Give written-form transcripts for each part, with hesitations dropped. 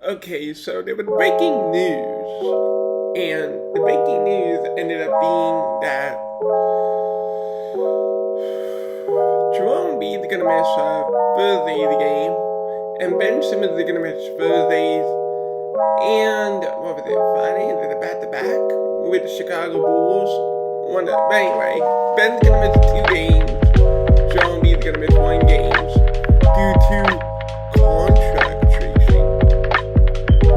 Okay, so there was breaking news, and the breaking news ended up being that Joel Embiid is gonna miss Thursday's game, and Ben Simmons is gonna miss Thursday's, and what was it, Friday? Is it a back-to-back with the Chicago Bulls? But anyway, Ben's gonna miss 2 games. Joel Embiid is gonna miss 1 game due to contract tracing.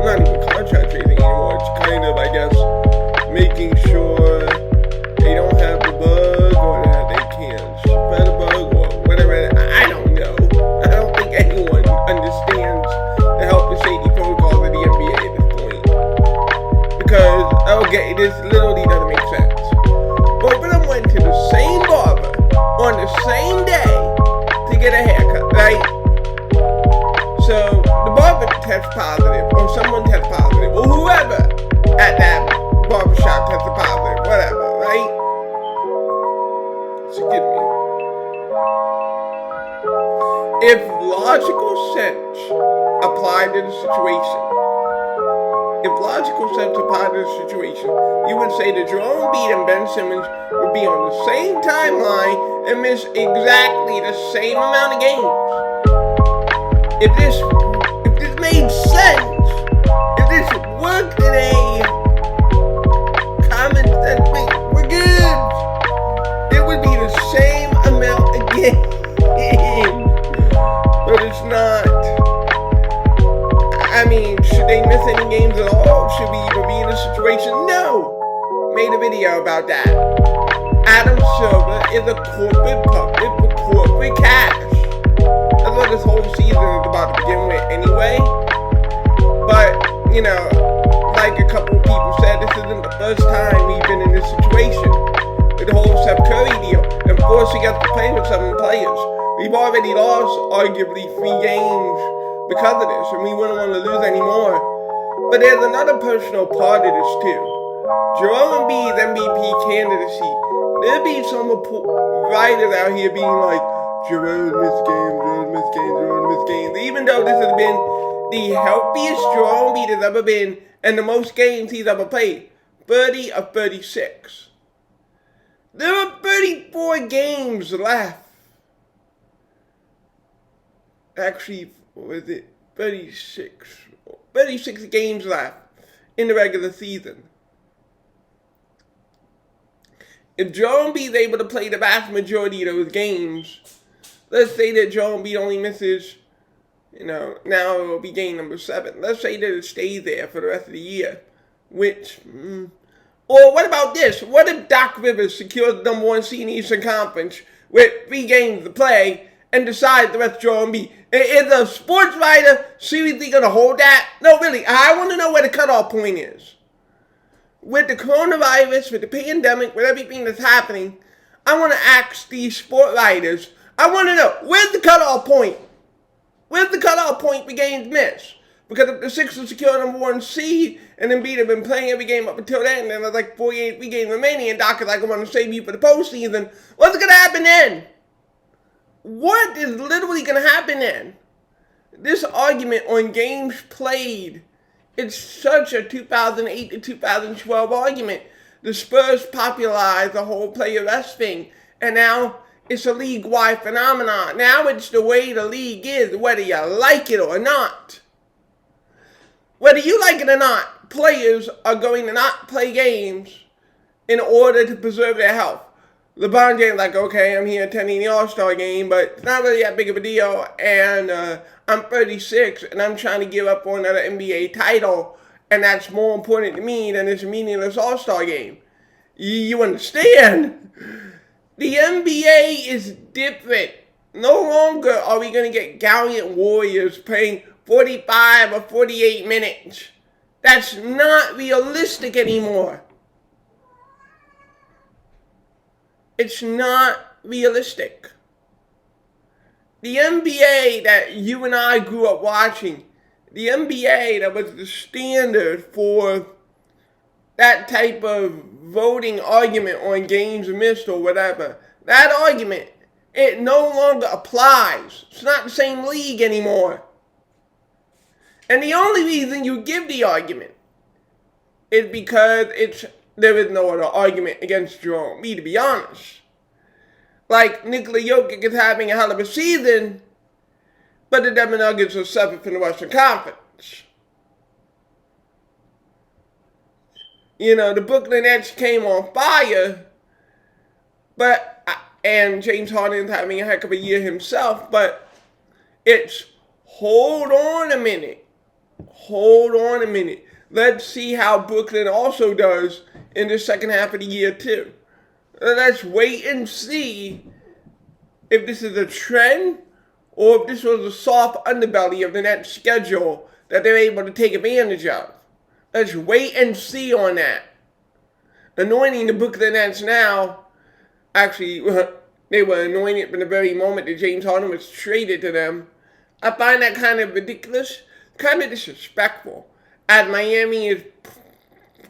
Not even contract tracing anymore. It's kind of, I guess, making sure they don't have the bug or that they can't spread a bug or whatever. I don't know. I don't think anyone understands the health and safety protocols of the NBA at this point. Because, okay, this literally doesn't make sense. Both of them went to the same barber on the same day to get a haircut, right? So the barber tests positive, or someone tests positive, or whoever at that barbershop tested positive, whatever, right? Excuse me. If logical sense applied to the situation, you would say that Joel Embiid and Ben Simmons would be on the same timeline and miss exactly the same amount of games. If this made sense, if this worked in a common sense way, we're good. It would be the same amount of games. But it's not. I mean, should they miss any games at all? Should we even be in a situation? No! Made a video about that. Adam Silver is a corporate puppet for corporate cash. That's what this whole season is about to begin with anyway. But, you know, like a couple of people said, this isn't the first time we've been in this situation. With the whole Steph Curry deal and forcing us to play with 7 players. We've already lost arguably 3 games because of this, and we wouldn't want to lose any more. But there's another personal part of this too. Joel Embiid's MVP candidacy. There'll be some writers out here being like, Joel missed games. Even though this has been the healthiest Joel Embiid has ever been, and the most games he's ever played, 30 of 36. There are 34 games left. Actually, what was it? 36 games left in the regular season. If Joel Embiid is able to play the vast majority of those games, let's say that Joel Embiid only misses, now it will be game number 7. Let's say that it stays there for the rest of the year. Or what about this? What if Doc Rivers secures the number 1 seed in the Eastern Conference with 3 games to play and decides the rest of Joel Embiid? Is a sports writer seriously going to hold that? No, really. I want to know where the cutoff point is. With the coronavirus, with the pandemic, with everything that's happening, I want to ask these sport writers, I want to know, where's the cutoff point? Where's the cutoff point for games missed? Because if the Sixers secure number 1 seed, and Embiid have been playing every game up until then, and there's like 48 games remaining, and Doc is like, I want to save you for the postseason, what's going to happen then? What is literally going to happen then? This argument on games played, it's such a 2008 to 2012 argument. The Spurs popularized the whole player rest thing, and now it's a league-wide phenomenon. Now it's the way the league is, whether you like it or not. Whether you like it or not, players are going to not play games in order to preserve their health. LeBron James like, okay, I'm here attending the All-Star game, but it's not really that big of a deal, and I'm 36, and I'm trying to give up on another NBA title, and that's more important to me than this meaningless All-Star game. You understand? The NBA is different. No longer are we going to get gallant warriors playing 45 or 48 minutes. That's not realistic anymore. It's not realistic. The NBA that you and I grew up watching, the NBA that was the standard for that type of voting argument on games missed or whatever, that argument, it no longer applies. It's not the same league anymore. And the only reason you give the argument is because there is no other argument against Joel Embiid, to be honest. Like, Nikola Jokic is having a hell of a season, but the Denver Nuggets are 7th in the Western Conference. The Brooklyn Nets came on fire, and James Harden's having a heck of a year himself, but it's hold on a minute. Let's see how Brooklyn also does in the second half of the year too. Let's wait and see if this is a trend or if this was a soft underbelly of the Nets schedule that they're able to take advantage of. Let's wait and see on that. Anointing the Brooklyn Nets now, actually, they were anointed from the very moment that James Harden was traded to them. I find that kind of ridiculous, kind of disrespectful. As Miami is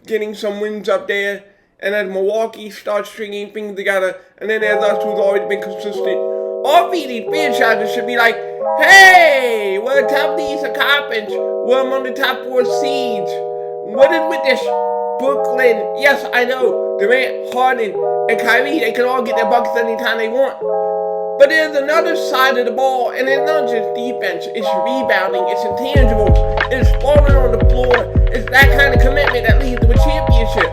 getting some wins up there, and as Milwaukee starts stringing things together, and then there's us who's always been consistent. All these franchises should be like, hey, we're a top Eastern Conference. We're among the top 4 seeds. What is with this Brooklyn? Yes, I know, Durant, Harden, and Kyrie, they can all get their buckets anytime they want. But there's another side of the ball, and it's not just defense. It's rebounding. It's intangibles. It's falling on the floor. It's that kind of commitment that leads to a championship.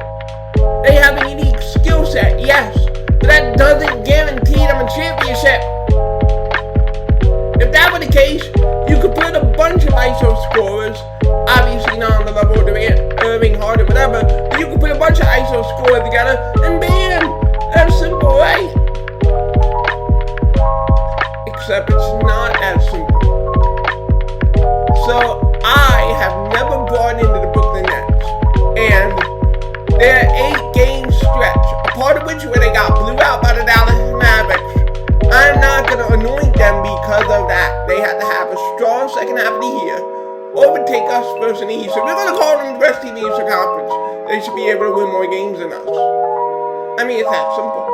They have a unique skill set, yes, but that doesn't guarantee them a championship. If that were the case, you could put a bunch of ISO scorers, obviously not on the level of Durant, Irving, Harden, whatever, but you could put a bunch of ISO scorers together, and bam, that's simple, right? Except it's not as simple. So I have never bought into the Brooklyn Nets, and their 8-game stretch, a part of which where they got blew out by the Dallas Mavericks, I'm not going to anoint them because of that. They had to have a strong second half of the year, overtake us first in the East. So we're going to call them the best team in the Eastern Conference. They should be able to win more games than us. I mean, it's that simple.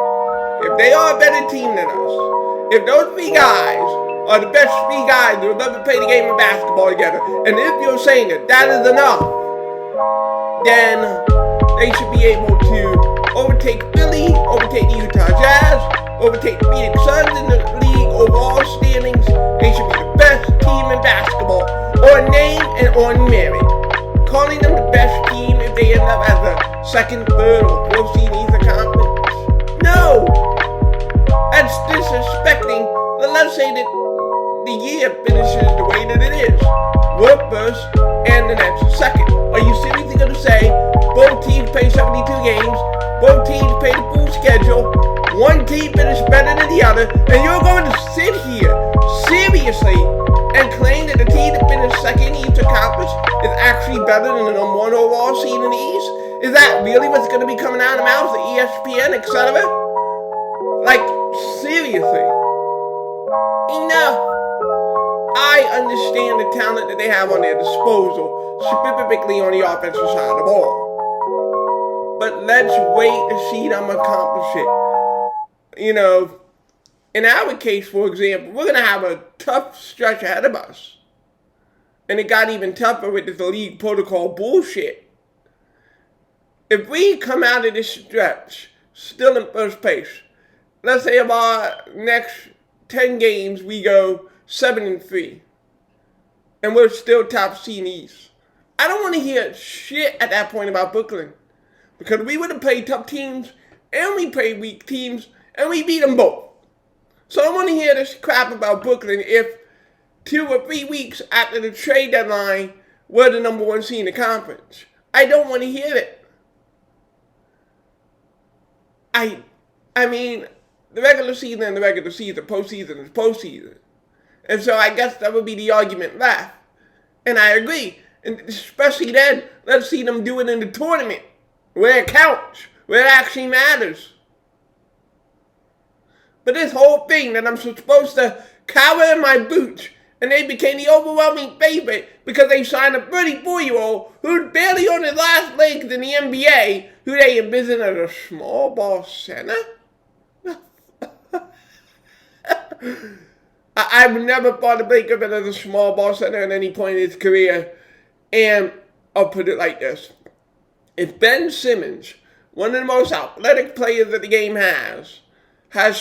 If they are a better team than us, if those 3 guys are the best 3 guys who have ever played a game of basketball together, and if you're saying that is enough, then they should be able to overtake Philly, overtake the Utah Jazz, overtake the Phoenix Suns in the league overall standings. They should be the best team in basketball, on name and on merit. Calling them the best team if they end up as a 2nd, 3rd, or 4th seed in the conference? No! That's disrespecting. Let's say that the year finishes the way that it is. We're first, and the Nets are 2nd. Are you seriously going to say both teams play 72 games, both teams play the full schedule, one team finished better than the other, and you're going to sit here seriously and claim that the team that finished 2nd in the Eastern Conference is actually better than the number 1 overall seed in the East? Is that really what's going to be coming out of the mouths of ESPN, etc.? Like, seriously. Enough. I understand the talent that they have on their disposal, specifically on the offensive side of the ball. But let's wait to see them accomplish it. In our case, for example, we're going to have a tough stretch ahead of us. And it got even tougher with this league protocol bullshit. If we come out of this stretch still in first place, let's say of our next 10 games, we go 7-3. And we're still top seed in the East. I don't want to hear shit at that point about Brooklyn. Because we would have played tough teams, and we played weak teams, and we beat them both. So I don't want to hear this crap about Brooklyn if 2 or 3 weeks after the trade deadline, we're the number 1 seed in the conference. I don't want to hear it. I mean, the regular season and the regular season, postseason is postseason. And so I guess that would be the argument left. And I agree. And especially then, let's see them do it in the tournament, where it counts, where it actually matters. But this whole thing that I'm supposed to cower in my boots, and they became the overwhelming favorite because they signed a 34-year-old who's barely on his last legs in the NBA, who they envision as a small ball center? I've never thought of Blake Griffin as a small ball center at any point in his career. And I'll put it like this. If Ben Simmons, one of the most athletic players that the game has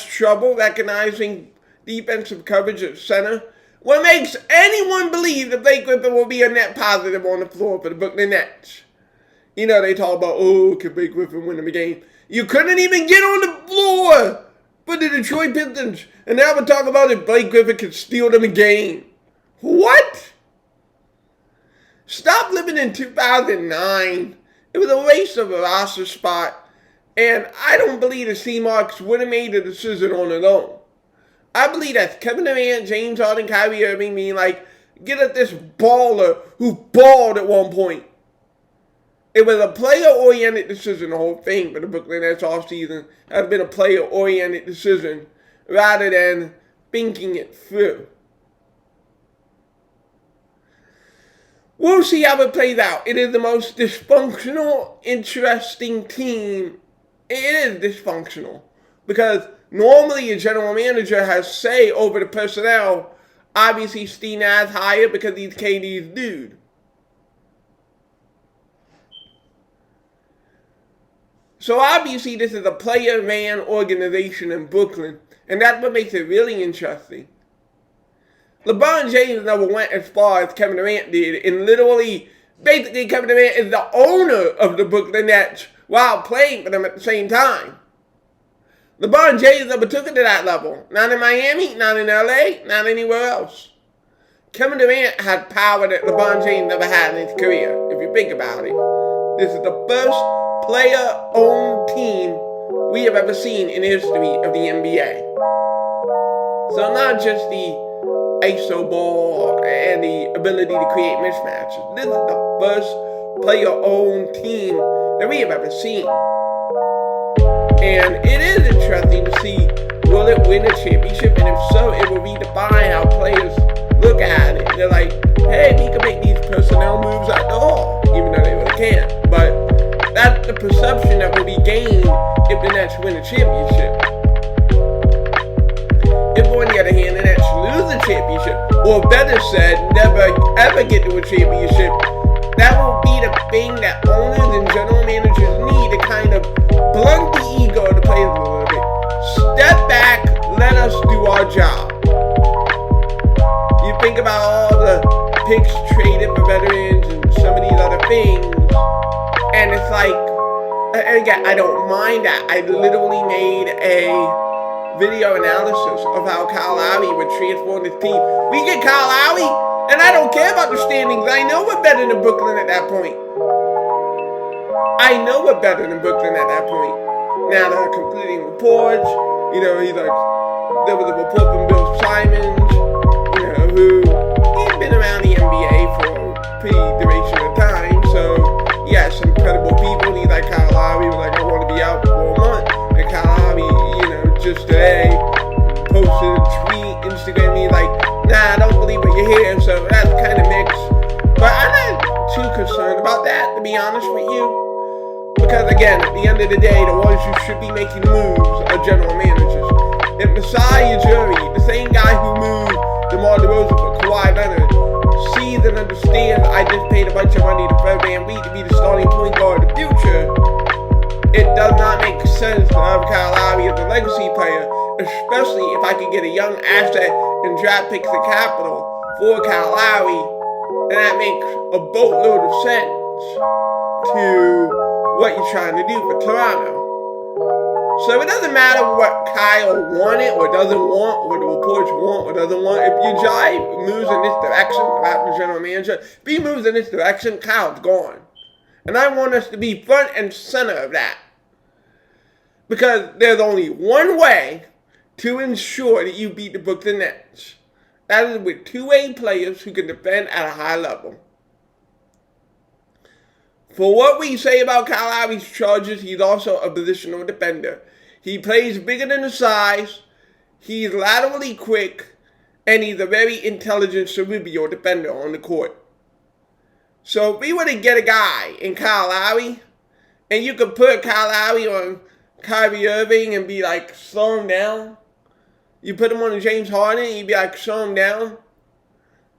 trouble recognizing defensive coverage at center, what makes anyone believe that Blake Griffin will be a net positive on the floor for the Brooklyn Nets? You know, they talk about, can Blake Griffin win them a game? You couldn't even get on the floor for the Detroit Pistons. And now we're talking about if Blake Griffin could steal them a game. What? Stop living in 2009. It was a waste of a roster spot. And I don't believe the C-Marks would have made the decision on their own. I believe that Kevin Durant, James Harden, Kyrie Irving mean like, get at this baller who balled at one point. It was a player-oriented decision, the whole thing for the Brooklyn Nets offseason has been a player-oriented decision rather than thinking it through. We'll see how it plays out. It is the most dysfunctional, interesting team. It is dysfunctional because normally a general manager has say over the personnel. Obviously, Steve Nash hired because he's KD's dude. So obviously, this is a player-ran organization in Brooklyn, and that's what makes it really interesting. LeBron James never went as far as Kevin Durant did, and literally, basically, Kevin Durant is the owner of the Brooklyn Nets while playing for them at the same time. LeBron James never took it to that level. Not in Miami, not in LA, not anywhere else. Kevin Durant had power that LeBron James never had in his career, if you think about it. This is the first player-owned team we have ever seen in the history of the NBA. So not just the ISO ball and the ability to create mismatches. This is the first player-owned team that we have ever seen. And it is interesting to see, will it win a championship? And if so, it will redefine how players look at it. They're like, hey, we can make these personnel moves at all, even though they really can't. But that's the perception that will be gained if the Nets win a championship. If, on the other hand, the Nets lose a championship, or better said, never ever get to a championship, that will be the thing that owners and general managers need to kind of blunt the ego of the players a little bit. Step back, let us do our job. You think about all the picks traded for veterans and some of these other things, and it's like, again, I don't mind that. I literally made a video analysis of how Kyle Lowry would transform this team. We get Kyle Lowry, and I don't care about the standings. I know we're better than Brooklyn at that point. I know we're better than Brooklyn at that point. Now they're completing reports. You know, he's like, there was a report from Bill Simons, you know, who he's been around the NBA for a pretty duration of time. So, yeah, some credible people. He's like, Kyle Lowry was like, I want to be out for a month. And Kyle Lowry, you know, just today posted a tweet, Instagram me like, nah, I don't believe what you hear. So that's kind of mixed. But I'm not too concerned about that, to be honest with you. Because again, at the end of the day, the ones who should be making moves are general managers. If Masai Ujiri, the same guy who moved DeMar DeRozan for Kawhi Leonard, sees and understands I just paid a bunch of money to Fred VanVleet to be the starting point guard of the future, it does not make sense to have Kyle Lowry as a legacy player, especially if I could get a young asset and draft picks and capital for Kyle Lowry, and that makes a boatload of sense to what you're trying to do for Toronto. So it doesn't matter what Kyle wanted or doesn't want, or the reports want or doesn't want. If your jive moves in this direction about the general manager, if he moves in this direction, Kyle's gone. And I want us to be front and center of that. Because there's only one way to ensure that you beat the Brooklyn Nets. That is with two-way players who can defend at a high level. For what we say about Kyle Lowry's charges, he's also a positional defender. He plays bigger than his size, he's laterally quick, and he's a very intelligent cerebral defender on the court. So if we were to get a guy in Kyle Lowry, and you could put Kyle Lowry on Kyrie Irving and be like, slow him down. You put him on James Harden and you'd be like, slow him down.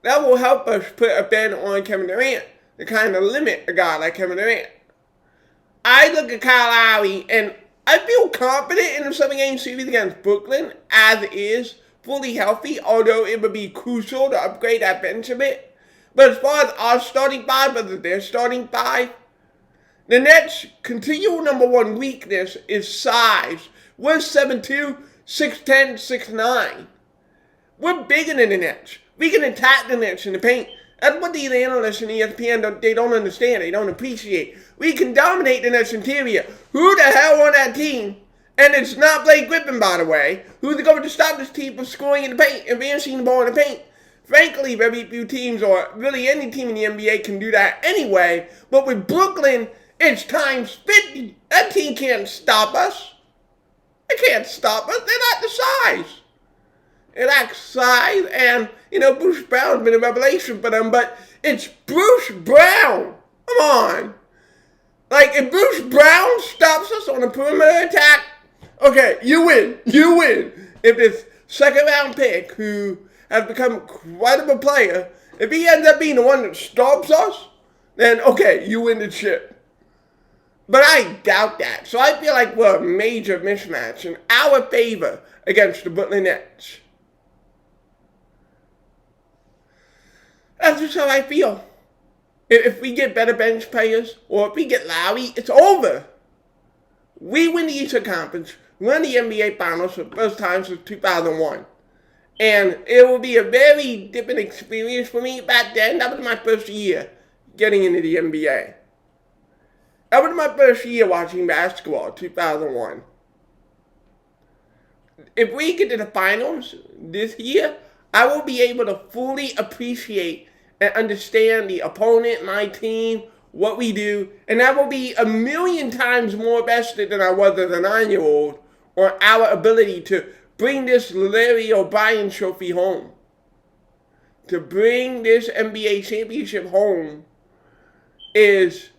That will help us put a bend on Kevin Durant. to kind of limit a guy like Kevin Durant. I look at Kyle Lowry, and I feel confident in the 7-game series against Brooklyn as it is, fully healthy, although it would be crucial to upgrade that bench a bit. But as far as our starting five versus their starting five, the Nets' continual number one weakness is size. We're 7'2", 6'10", 6'9". We're bigger than the Nets. We can attack the Nets in the paint. That's what these analysts in ESPN, they don't understand. They don't appreciate. We can dominate the Nets interior. Who the hell on that team? And it's not Blake Griffin, by the way. Who's going to stop this team from scoring in the paint, advancing the ball in the paint? Frankly, very few teams, or really any team in the NBA, can do that anyway. But with Brooklyn, it's times 50. That team can't stop us. They can't stop us. They're not the size. It lacks size, and, Bruce Brown's been a revelation for them, but it's Bruce Brown. Come on. Like, if Bruce Brown stops us on a perimeter attack, okay, you win. You win. If this second-round pick, who has become quite of a player, if he ends up being the one that stops us, then, okay, you win the chip. But I doubt that. So I feel like we're a major mismatch in our favor against the Brooklyn Nets. That's just how I feel. If we get better bench players, or if we get Lowry, it's over. We win the Eastern Conference, win the NBA Finals for the first time since 2001. And it will be a very different experience for me. Back then, that was my first year getting into the NBA. That was my first year watching basketball, 2001. If we get to the finals this year, I will be able to fully appreciate and understand the opponent, my team, what we do, and that will be a million times more vested than I was as a 9-year-old on our ability to bring this Larry O'Brien trophy home. To bring this NBA championship home is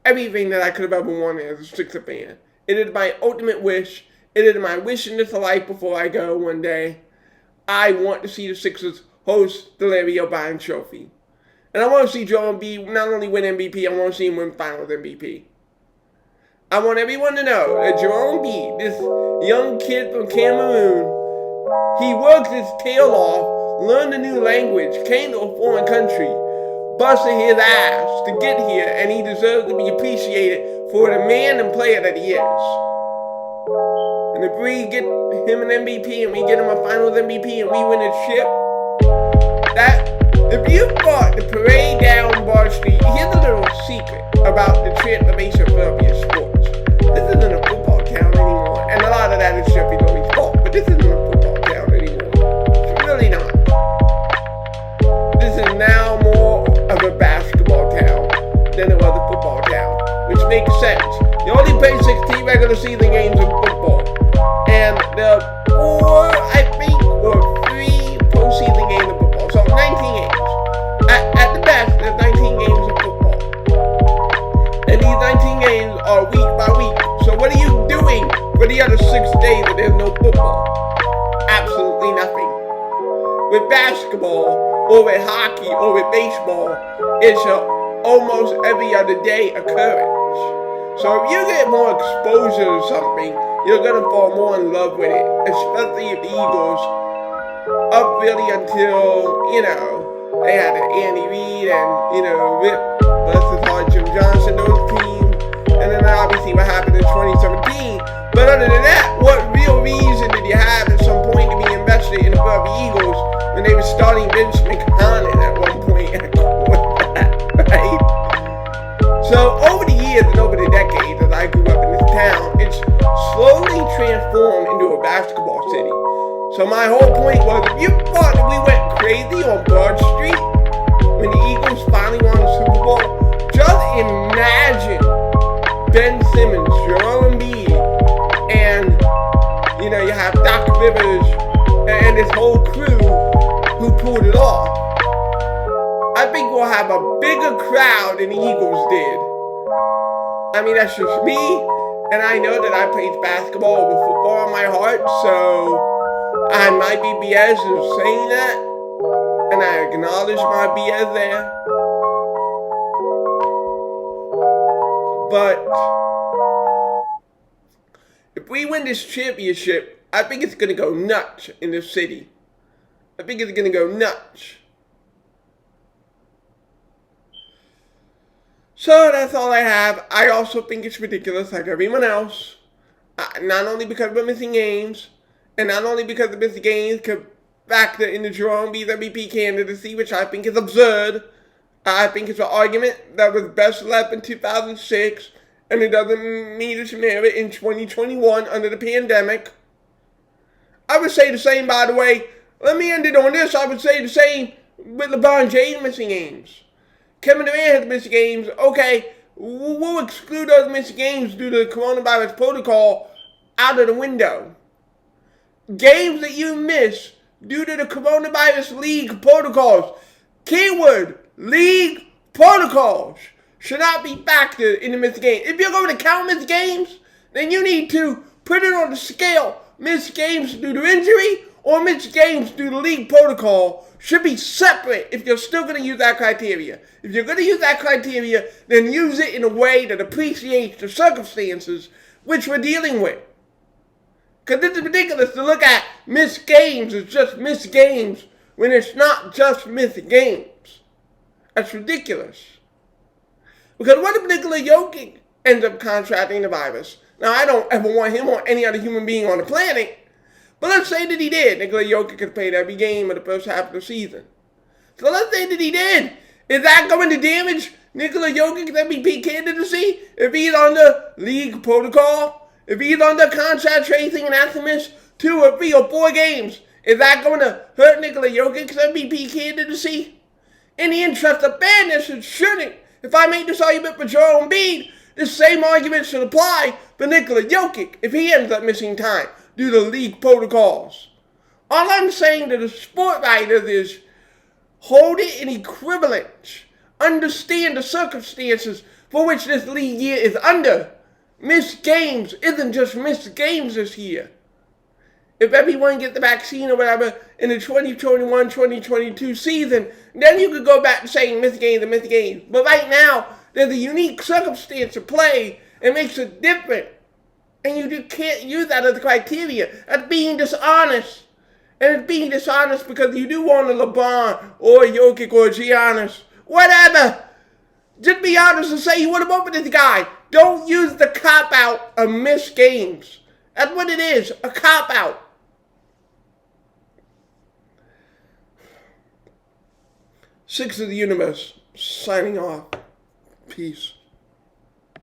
everything that I could have ever wanted as a Sixers fan. It is my ultimate wish. It is my wish in this life before I go one day. I want to see the Sixers host the Larry O'Brien trophy. And I want to see Joel Embiid not only win MVP, I want to see him win Finals MVP. I want everyone to know that Joel Embiid, this young kid from Cameroon, he worked his tail off, learned a new language, came to a foreign country, busted his ass to get here, and he deserves to be appreciated for the man and player that he is. And if we get him an MVP and we get him a Finals MVP and we win a chip, if you bought the parade down Bar Street, here's a little secret about the transformation of Philadelphia sports. This isn't a football town anymore, and a lot of that is Sheffield Philly's fault, but this isn't a football town anymore. It's really not. This is now more of a basketball town than it was a football town, which makes sense. You only play 16 regular season games in football, and the 4, I think, or 3 postseason games in football, so 19 games. At the best, there's 19 games of football. And these 19 games are week by week. So what are you doing for the other 6 days that there's no football? Absolutely nothing. With basketball, or with hockey, or with baseball, it's almost every other day occurrence. So if you get more exposure to something, you're going to fall more in love with it. Especially if the Eagles up really until, they had Andy Reid and, Rip, bless his heart, Jim Johnson, those teams. And then obviously what happened in 2017. But other than that, what real reason did you have at some point to be invested in the Philadelphia Eagles when they were starting Vince McMahon at one point at quarterback, right? So over the years and over the decades as I grew up in this town, it's slowly transformed into a basketball city. So my whole point was, if you thought that we went crazy on Broad Street when the Eagles finally won the Super Bowl, just imagine Ben Simmons, Joel Embiid, and you have Doc Rivers and this whole crew who pulled it off. I think we'll have a bigger crowd than the Eagles did. I mean, that's just me, and I know that I played basketball over football in my heart, so I might be BS in saying that, and I acknowledge my BS there. But if we win this championship, I think it's going to go nuts in this city. I think it's going to go nuts. So that's all I have. I also think it's ridiculous, like everyone else. Not only because we're missing games, and not only because the missing games could factor in the Joel Embiid MVP candidacy, which I think is absurd. I think it's an argument that was best left in 2006, and it doesn't meet its merit in 2021 under the pandemic. I would say the same, by the way. Let me end it on this. I would say the same with LeBron James missing games. Kevin Durant has missed games. Okay, we'll exclude those missed games due to the coronavirus protocol out of the window. Games that you miss due to the coronavirus league protocols, keyword, league protocols, should not be factored in the missed game. If you're going to count missed games, then you need to put it on the scale. Missed games due to injury or missed games due to league protocol should be separate if you're still going to use that criteria. If you're going to use that criteria, then use it in a way that appreciates the circumstances which we're dealing with. Because it's ridiculous to look at missed games as just missed games when it's not just missed games. That's ridiculous. Because what if Nikola Jokic ends up contracting the virus? Now, I don't ever want him or any other human being on the planet, but let's say that he did. Nikola Jokic has played every game of the first half of the season. So let's say that he did. Is that going to damage Nikola Jokic's MVP candidacy if he's under league protocol? If he's under contract tracing and has to miss 2 or 3 or 4 games, is that going to hurt Nikola Jokic's MVP candidacy? In the interest of fairness, it shouldn't. If I make this argument for Joel Embiid, the same argument should apply for Nikola Jokic if he ends up missing time due to league protocols. All I'm saying to the sport writers is hold it in equivalence. Understand the circumstances for which this league year is under. Missed games isn't just missed games this year. If everyone gets the vaccine or whatever in the 2021-2022 season, then you could go back to saying missed games and missed games. But right now, there's a unique circumstance to play and makes it different. And you just can't use that as a criteria. That's being dishonest. And it's being dishonest because you do want a LeBron or a Jokic or a Giannis. Whatever. Just be honest and say you want to vote for this guy. Don't use the cop-out of missed games. That's what it is, a cop-out. Six of the Universe, signing off. Peace.